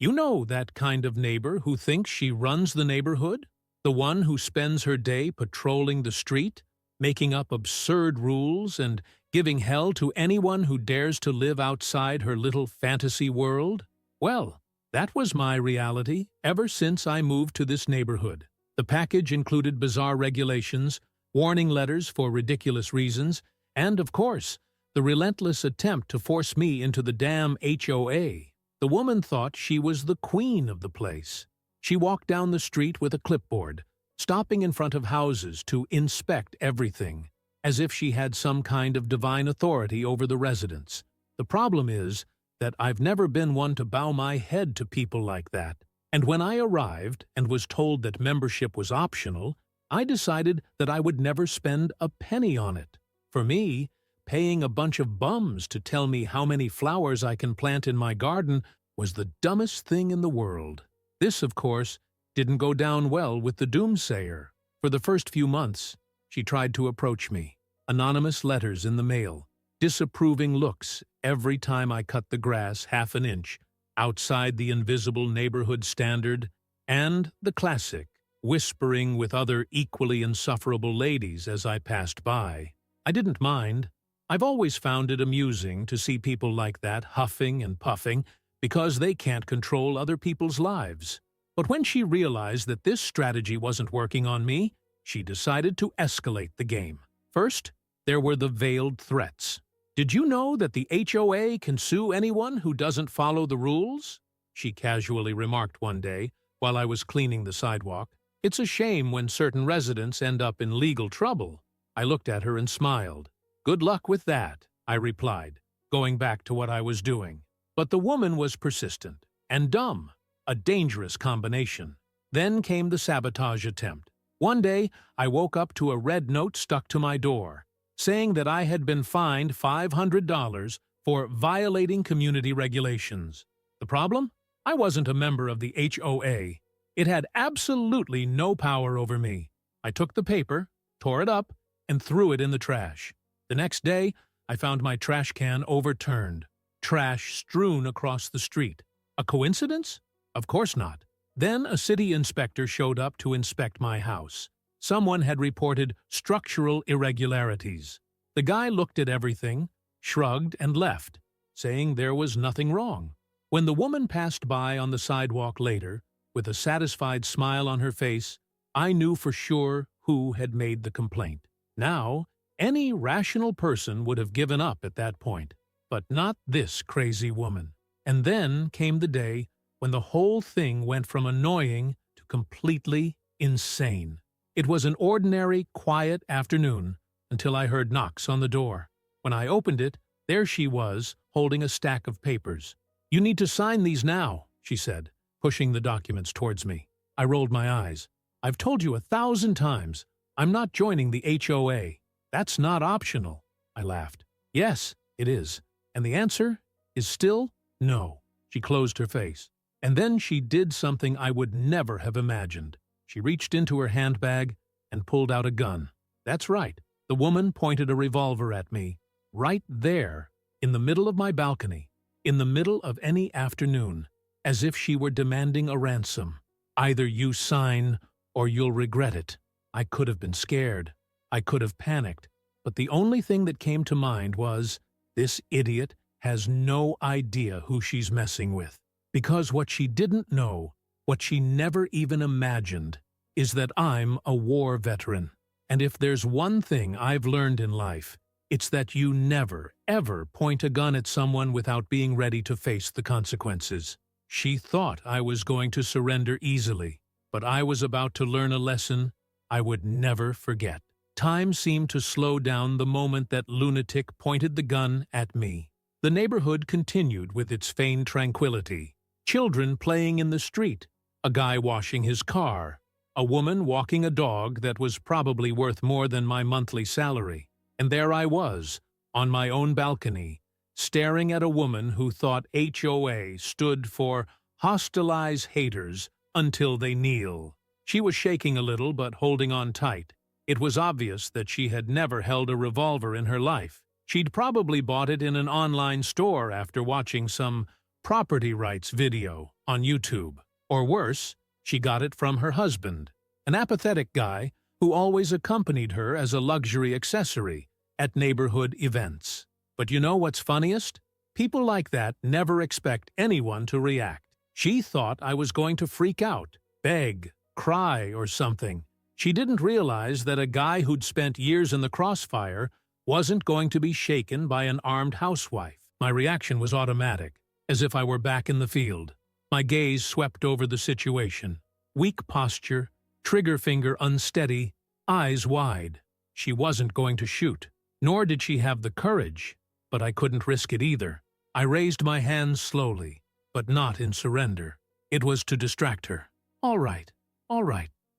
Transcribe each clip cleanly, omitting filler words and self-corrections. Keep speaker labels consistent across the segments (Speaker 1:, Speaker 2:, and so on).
Speaker 1: You know that kind of neighbor who thinks she runs the neighborhood? The one who spends her day patrolling the street, making up absurd rules and giving hell to anyone who dares to live outside her little fantasy world? Well, that was my reality ever since I moved to this neighborhood. The package included bizarre regulations, warning letters for ridiculous reasons, and, of course, the relentless attempt to force me into the damn HOA. The woman thought she was the queen of the place. She walked down the street with a clipboard, stopping in front of houses to inspect everything, as if she had some kind of divine authority over the residents. The problem is that I've never been one to bow my head to people like that. And when I arrived and was told that membership was optional, I decided that I would never spend a penny on it. For me, paying a bunch of bums to tell me how many flowers I can plant in my garden was the dumbest thing in the world. This, of course, didn't go down well with the doomsayer. For the first few months, she tried to approach me. Anonymous letters in the mail, disapproving looks every time I cut the grass half an inch outside the invisible neighborhood standard, and the classic, whispering with other equally insufferable ladies as I passed by. I didn't mind. I've always found it amusing to see people like that huffing and puffing because they can't control other people's lives. But when she realized that this strategy wasn't working on me, she decided to escalate the game. First, there were the veiled threats. "Did you know that the HOA can sue anyone who doesn't follow the rules?" she casually remarked one day while I was cleaning the sidewalk. "It's a shame when certain residents end up in legal trouble." I looked at her and smiled. "Good luck with that," I replied, going back to what I was doing. But the woman was persistent and dumb, a dangerous combination. Then came the sabotage attempt. One day, I woke up to a red note stuck to my door, saying that I had been fined $500 for violating community regulations. The problem? I wasn't a member of the HOA. It had absolutely no power over me. I took the paper, tore it up, and threw it in the trash. The next day, I found my trash can overturned, trash strewn across the street. A coincidence? Of course not. Then a city inspector showed up to inspect my house. Someone had reported structural irregularities. The guy looked at everything, shrugged, and left, saying there was nothing wrong. When the woman passed by on the sidewalk later, with a satisfied smile on her face, I knew for sure who had made the complaint. Now, any rational person would have given up at that point, but not this crazy woman. And then came the day when the whole thing went from annoying to completely insane. It was an ordinary, quiet afternoon until I heard knocks on the door. When I opened it, there she was, holding a stack of papers. "You need to sign these now," she said, pushing the documents towards me. I rolled my eyes. "I've told you 1,000 times, I'm not joining the HOA. That's not optional," I laughed. "Yes, it is. And the answer is still no." She closed her face. And then she did something I would never have imagined. She reached into her handbag and pulled out a gun. That's right. The woman pointed a revolver at me, right there, in the middle of my balcony, in the middle of any afternoon, as if she were demanding a ransom. "Either you sign or you'll regret it." I could have been scared. I could have panicked. But the only thing that came to mind was, this idiot has no idea who she's messing with. Because what she didn't know, what she never even imagined, is that I'm a war veteran. And if there's one thing I've learned in life, it's that you never, ever point a gun at someone without being ready to face the consequences. She thought I was going to surrender easily, but I was about to learn a lesson I would never forget. Time seemed to slow down the moment that lunatic pointed the gun at me. The neighborhood continued with its feigned tranquility. Children playing in the street, a guy washing his car, a woman walking a dog that was probably worth more than my monthly salary. And there I was, on my own balcony, staring at a woman who thought HOA stood for Hostilize Haters Until They Kneel. She was shaking a little but holding on tight. It was obvious that she had never held a revolver in her life. She'd probably bought it in an online store after watching some property rights video on YouTube. Or worse, she got it from her husband, an apathetic guy who always accompanied her as a luxury accessory at neighborhood events. But you know what's funniest? People like that never expect anyone to react. She thought I was going to freak out, beg, cry, or something. She didn't realize that a guy who'd spent years in the crossfire wasn't going to be shaken by an armed housewife. My reaction was automatic, as if I were back in the field. My gaze swept over the situation. Weak posture, trigger finger unsteady, eyes wide. She wasn't going to shoot, nor did she have the courage, but I couldn't risk it either. I raised my hands slowly, but not in surrender. It was to distract her. All right,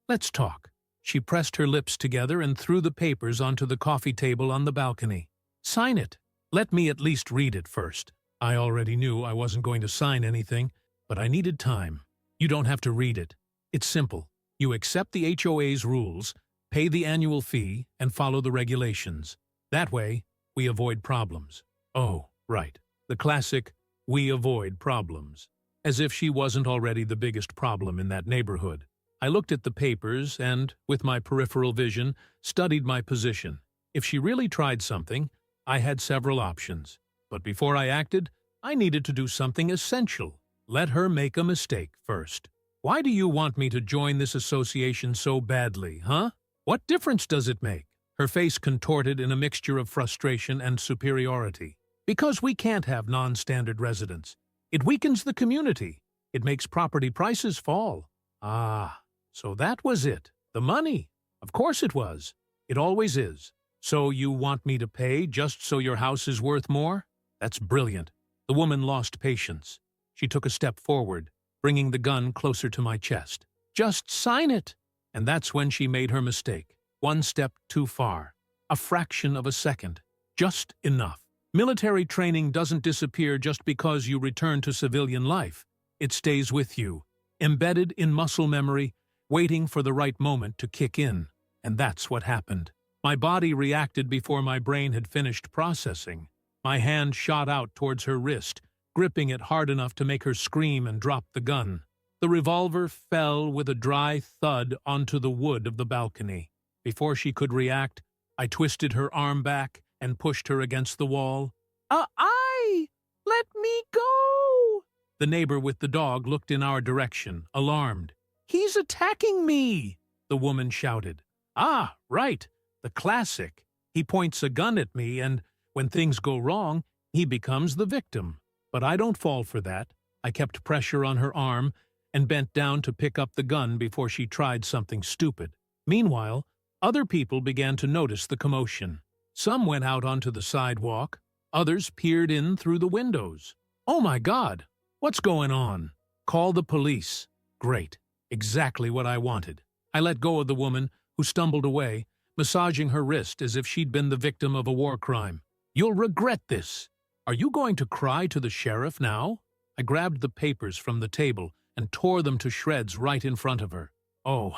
Speaker 1: let's talk. She pressed her lips together and threw the papers onto the coffee table on the balcony. Sign it. Let me at least read it first. I already knew I wasn't going to sign anything, but I needed time. You don't have to read it. It's simple. You accept the HOA's rules, pay the annual fee, and follow the regulations. That way, we avoid problems. Oh, right. The classic, we avoid problems. As if she wasn't already the biggest problem in that neighborhood. I looked at the papers and, with my peripheral vision, studied my position. If she really tried something, I had several options. But before I acted, I needed to do something essential. Let her make a mistake first. Why do you want me to join this association so badly, huh? What difference does it make? Her face contorted in a mixture of frustration and superiority. Because we can't have non-standard residents. It weakens the community. It makes property prices fall. Ah, so that was it. The money. Of course it was. It always is. So you want me to pay just so your house is worth more? That's brilliant. The woman lost patience. She took a step forward, bringing the gun closer to my chest. Just sign it. And that's when she made her mistake. One step too far. A fraction of a second. Just enough. Military training doesn't disappear just because you return to civilian life. It stays with you, embedded in muscle memory, waiting for the right moment to kick in. And that's what happened. My body reacted before my brain had finished processing. My hand shot out towards her wrist, gripping it hard enough to make her scream and drop the gun. The revolver fell with a dry thud onto the wood of the balcony. Before she could react, I twisted her arm back and pushed her against the wall. Let me go! The neighbor with the dog looked in our direction, alarmed. He's attacking me! The woman shouted. Ah, right, the classic. He points a gun at me and, when things go wrong, he becomes the victim. But I don't fall for that. I kept pressure on her arm and bent down to pick up the gun before she tried something stupid. Meanwhile, other people began to notice the commotion. Some went out onto the sidewalk. Others peered in through the windows. Oh my God! What's going on? Call the police. Great. Exactly what I wanted. I let go of the woman, who stumbled away, massaging her wrist as if she'd been the victim of a war crime. You'll regret this. Are you going to cry to the sheriff now? I grabbed the papers from the table and tore them to shreds right in front of her. Oh,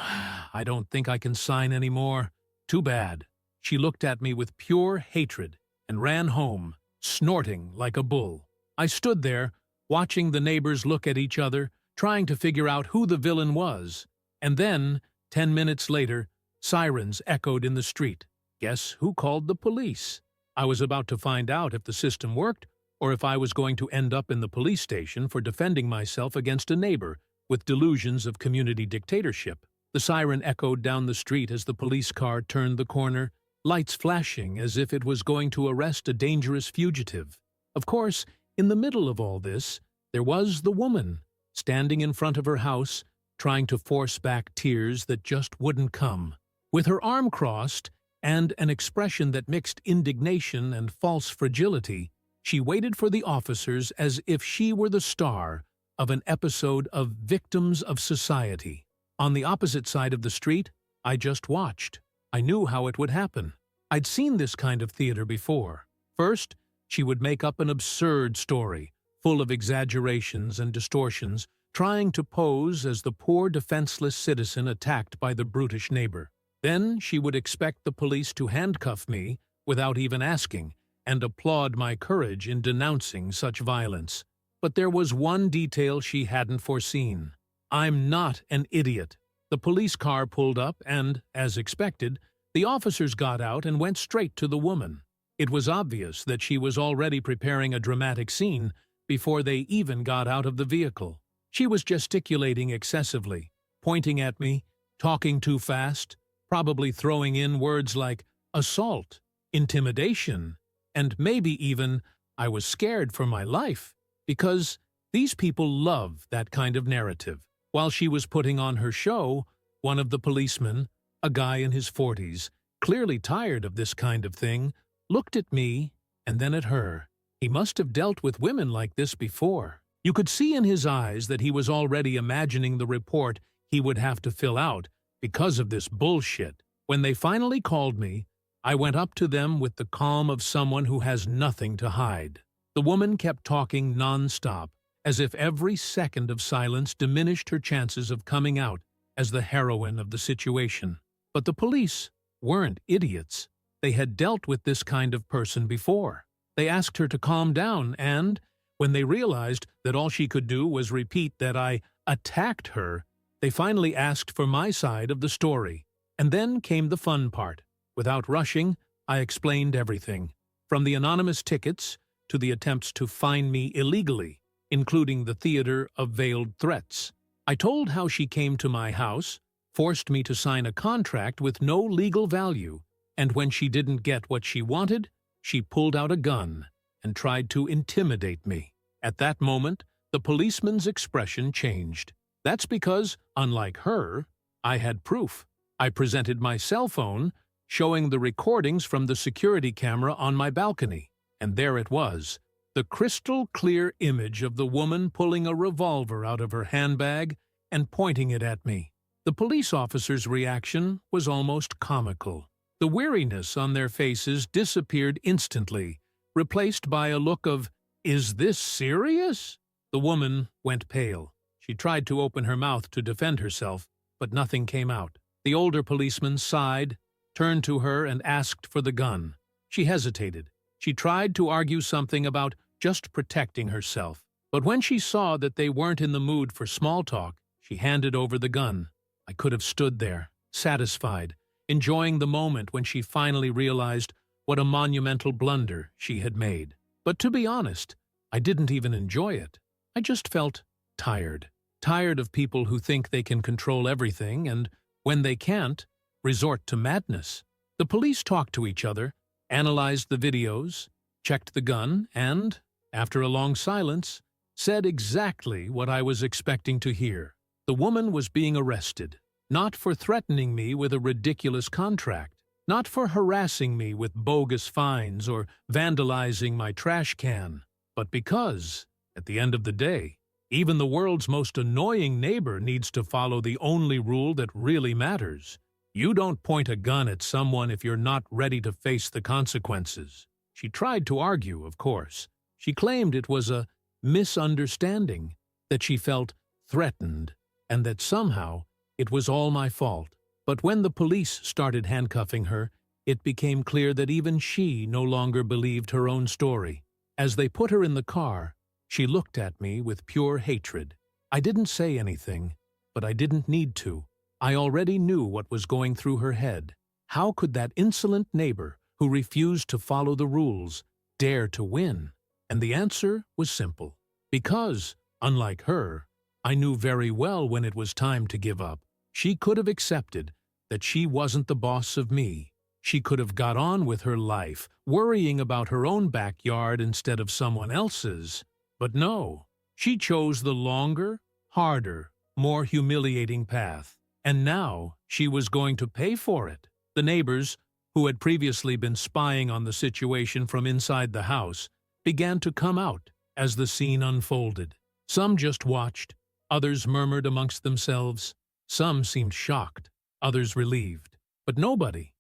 Speaker 1: I don't think I can sign anymore. Too bad. She looked at me with pure hatred and ran home, snorting like a bull. I stood there, watching the neighbors look at each other, trying to figure out who the villain was. And then, 10 minutes later, sirens echoed in the street. Guess who called the police? I was about to find out if the system worked or if I was going to end up in the police station for defending myself against a neighbor with delusions of community dictatorship. The siren echoed down the street as the police car turned the corner, lights flashing as if it was going to arrest a dangerous fugitive. Of course, in the middle of all this, there was the woman, standing in front of her house, trying to force back tears that just wouldn't come. With her arm crossed and an expression that mixed indignation and false fragility, she waited for the officers as if she were the star of an episode of Victims of Society. On the opposite side of the street, I just watched. I knew how it would happen. I'd seen this kind of theater before. First, she would make up an absurd story, full of exaggerations and distortions, trying to pose as the poor defenseless citizen attacked by the brutish neighbor. Then she would expect the police to handcuff me without even asking, and applaud my courage in denouncing such violence. But there was one detail she hadn't foreseen. I'm not an idiot. The police car pulled up and, as expected, the officers got out and went straight to the woman. It was obvious that she was already preparing a dramatic scene before they even got out of the vehicle. She was gesticulating excessively, pointing at me, talking too fast, probably throwing in words like assault, intimidation, and maybe even, I was scared for my life, because these people love that kind of narrative. While she was putting on her show, one of the policemen, a guy in his 40s, clearly tired of this kind of thing, looked at me and then at her. He must have dealt with women like this before. You could see in his eyes that he was already imagining the report he would have to fill out because of this bullshit. When they finally called me, I went up to them with the calm of someone who has nothing to hide. The woman kept talking non-stop, as if every second of silence diminished her chances of coming out as the heroine of the situation. But the police weren't idiots. They had dealt with this kind of person before. They asked her to calm down and, when they realized that all she could do was repeat that I attacked her, they finally asked for my side of the story. And then came the fun part. Without rushing, I explained everything, from the anonymous tickets to the attempts to fine me illegally, including the theater of veiled threats. I told how she came to my house, forced me to sign a contract with no legal value, and when she didn't get what she wanted, she pulled out a gun and tried to intimidate me. At that moment, the policeman's expression changed. That's because, unlike her, I had proof. I presented my cell phone, showing the recordings from the security camera on my balcony, and there it was, the crystal-clear image of the woman pulling a revolver out of her handbag and pointing it at me. The police officer's reaction was almost comical. The weariness on their faces disappeared instantly, replaced by a look of, "Is this serious?" The woman went pale. She tried to open her mouth to defend herself, but nothing came out. The older policeman sighed, turned to her and asked for the gun. She hesitated. She tried to argue something about just protecting herself. But when she saw that they weren't in the mood for small talk, she handed over the gun. I could have stood there, satisfied, enjoying the moment when she finally realized what a monumental blunder she had made. But to be honest, I didn't even enjoy it. I just felt tired. Tired of people who think they can control everything and, when they can't, resort to madness. The police talked to each other, analyzed the videos, checked the gun, and, after a long silence, said exactly what I was expecting to hear. The woman was being arrested, not for threatening me with a ridiculous contract, not for harassing me with bogus fines or vandalizing my trash can, but because, at the end of the day, even the world's most annoying neighbor needs to follow the only rule that really matters. You don't point a gun at someone if you're not ready to face the consequences. She tried to argue, of course. She claimed it was a misunderstanding, that she felt threatened, and that somehow it was all my fault. But when the police started handcuffing her, it became clear that even she no longer believed her own story. As they put her in the car, she looked at me with pure hatred. I didn't say anything, but I didn't need to. I already knew what was going through her head. How could that insolent neighbor, who refused to follow the rules, dare to win? And the answer was simple. Because, unlike her, I knew very well when it was time to give up. She could have accepted that she wasn't the boss of me. She could have got on with her life, worrying about her own backyard instead of someone else's. But no, she chose the longer, harder, more humiliating path. And now she was going to pay for it. The neighbors, who had previously been spying on the situation from inside the house, began to come out as the scene unfolded. Some just watched, others murmured amongst themselves. Some seemed shocked, others relieved. But nobody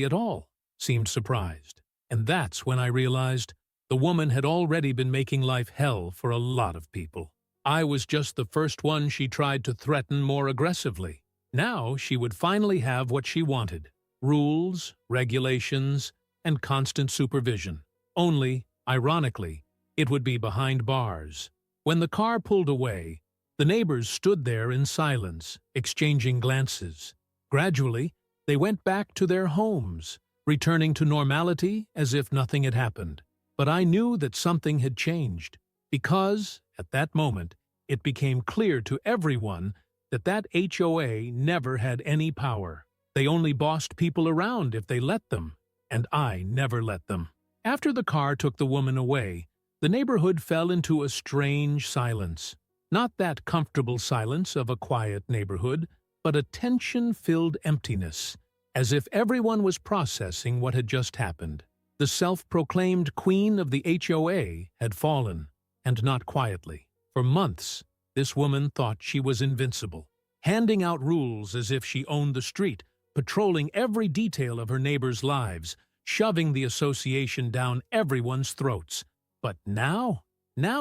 Speaker 1: at all, seemed surprised. And that's when I realized the woman had already been making life hell for a lot of people. I was just the first one she tried to threaten more aggressively. Now she would finally have what she wanted: rules, regulations, and constant supervision. Only, ironically, it would be behind bars. When the car pulled away, the neighbors stood there in silence, exchanging glances. Gradually, they went back to their homes, returning to normality as if nothing had happened. But I knew that something had changed, because, at that moment, it became clear to everyone that that HOA never had any power. They only bossed people around if they let them, and I never let them. After the car took the woman away, the neighborhood fell into a strange silence. Not that comfortable silence of a quiet neighborhood, but a tension-filled emptiness, as if everyone was processing what had just happened. The self-proclaimed queen of the HOA had fallen, and not quietly. For months, this woman thought she was invincible, handing out rules as if she owned the street, patrolling every detail of her neighbors' lives, shoving the association down everyone's throats. But now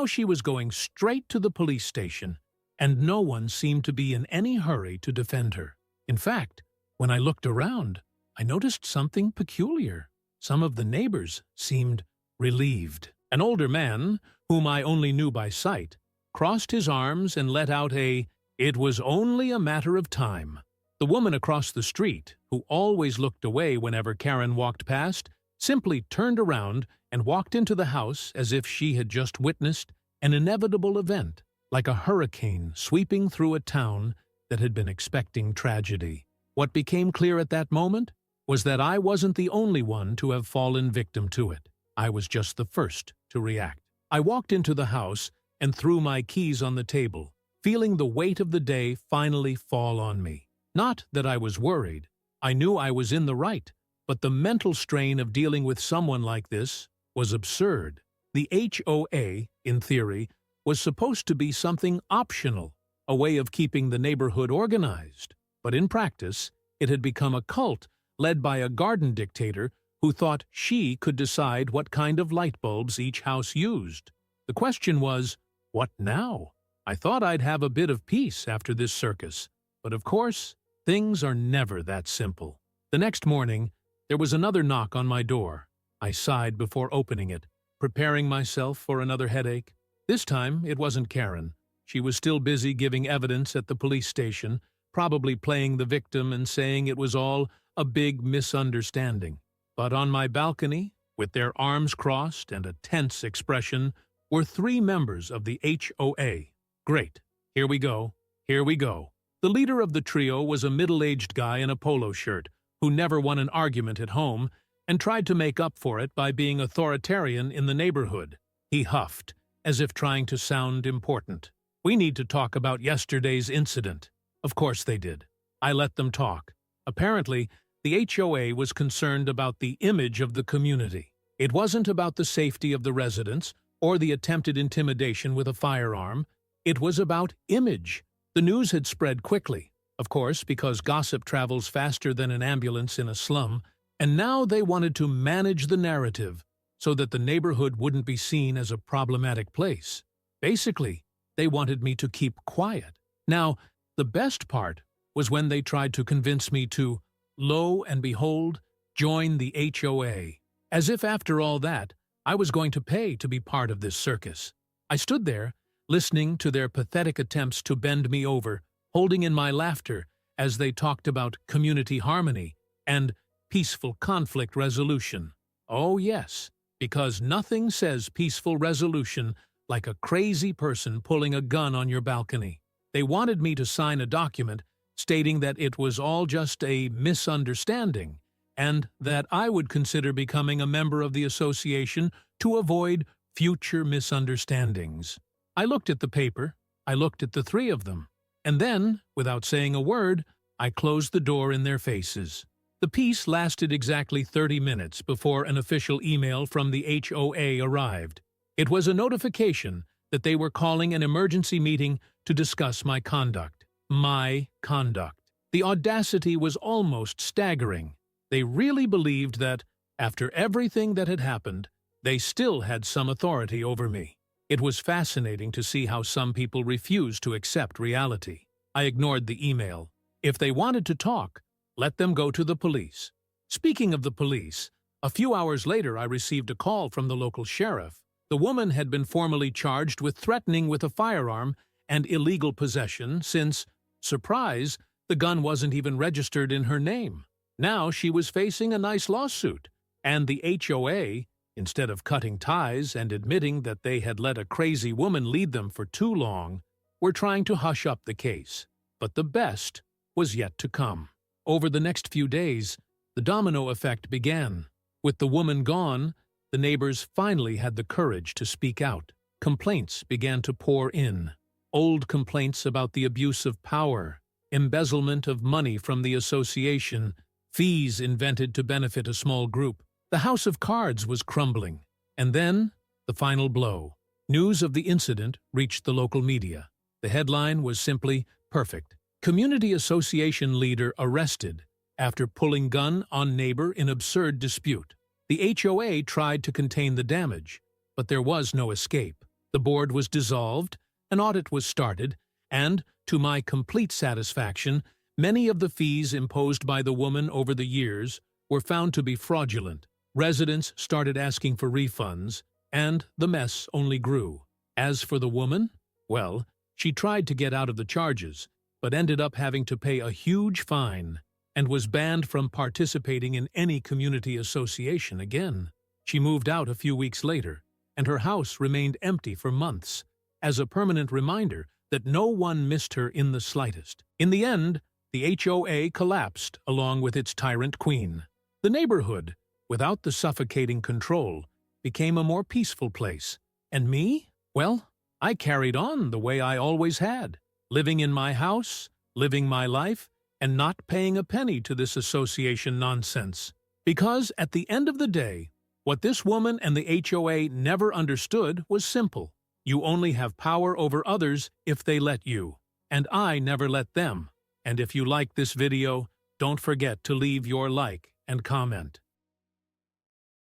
Speaker 1: she was going straight to the police station, and no one seemed to be in any hurry to defend her. In fact, when I looked around, I noticed something peculiar. Some of the neighbors seemed relieved. An older man, whom I only knew by sight, crossed his arms and let out "It was only a matter of time." The woman across the street, who always looked away whenever Karen walked past, simply turned around and walked into the house as if she had just witnessed an inevitable event, like a hurricane sweeping through a town that had been expecting tragedy. What became clear at that moment was that I wasn't the only one to have fallen victim to it. I was just the first to react. I walked into the house and threw my keys on the table, feeling the weight of the day finally fall on me. Not that I was worried. I knew I was in the right, but the mental strain of dealing with someone like this was absurd. The HOA, in theory, was supposed to be something optional, a way of keeping the neighborhood organized. But in practice, it had become a cult led by a garden dictator who thought she could decide what kind of light bulbs each house used. The question was, what now? I thought I'd have a bit of peace after this circus, but of course, things are never that simple. The next morning, there was another knock on my door. I sighed before opening it, preparing myself for another headache. This time, it wasn't Karen. She was still busy giving evidence at the police station, probably playing the victim and saying it was all a big misunderstanding. But on my balcony, with their arms crossed and a tense expression, were 3 members of the HOA. Great. Here we go. Here we go. The leader of the trio was a middle-aged guy in a polo shirt who never won an argument at home and tried to make up for it by being authoritarian in the neighborhood. He huffed, as if trying to sound important. "We need to talk about yesterday's incident." Of course they did. I let them talk. Apparently, the HOA was concerned about the image of the community. It wasn't about the safety of the residents or the attempted intimidation with a firearm. It was about image. The news had spread quickly, of course, because gossip travels faster than an ambulance in a slum, and now they wanted to manage the narrative so that the neighborhood wouldn't be seen as a problematic place. Basically, they wanted me to keep quiet. Now, the best part was when they tried to convince me to, lo and behold, join the HOA. As if after all that, I was going to pay to be part of this circus. I stood there, listening to their pathetic attempts to bend me over, holding in my laughter as they talked about community harmony and peaceful conflict resolution. Oh yes, because nothing says peaceful resolution like a crazy person pulling a gun on your balcony. They wanted me to sign a document stating that it was all just a misunderstanding and that I would consider becoming a member of the association to avoid future misunderstandings. I looked at the paper, I looked at the 3 of them, and then, without saying a word, I closed the door in their faces. The peace lasted exactly 30 minutes before an official email from the HOA arrived. It was a notification that they were calling an emergency meeting to discuss my conduct. My conduct. The audacity was almost staggering. They really believed that, after everything that had happened, they still had some authority over me. It was fascinating to see how some people refused to accept reality. I ignored the email. If they wanted to talk, let them go to the police. Speaking of the police, a few hours later I received a call from the local sheriff. The woman had been formally charged with threatening with a firearm and illegal possession since, surprise, the gun wasn't even registered in her name. Now she was facing a nice lawsuit, and the HOA, instead of cutting ties and admitting that they had let a crazy woman lead them for too long, were trying to hush up the case. But the best was yet to come. Over the next few days, the domino effect began. With the woman gone, the neighbors finally had the courage to speak out. Complaints began to pour in. Old complaints about the abuse of power, embezzlement of money from the association, fees invented to benefit a small group. The house of cards was crumbling. And then, the final blow. News of the incident reached the local media. The headline was simply perfect. Community association leader arrested after pulling gun on neighbor in absurd dispute. The HOA tried to contain the damage, but there was no escape. The board was dissolved, an audit was started, and, to my complete satisfaction, many of the fees imposed by the woman over the years were found to be fraudulent. Residents started asking for refunds, and the mess only grew. As for the woman, well, she tried to get out of the charges, but ended up having to pay a huge fine and was banned from participating in any community association again. She moved out a few weeks later, and her house remained empty for months, as a permanent reminder that no one missed her in the slightest. In the end, the HOA collapsed along with its tyrant queen. The neighborhood, without the suffocating control, became a more peaceful place. And me? Well, I carried on the way I always had, living in my house, living my life, and not paying a penny to this association nonsense. Because at the end of the day, what this woman and the HOA never understood was simple. You only have power over others if they let you. And I never let them. And if you like this video, don't forget to leave your like and comment.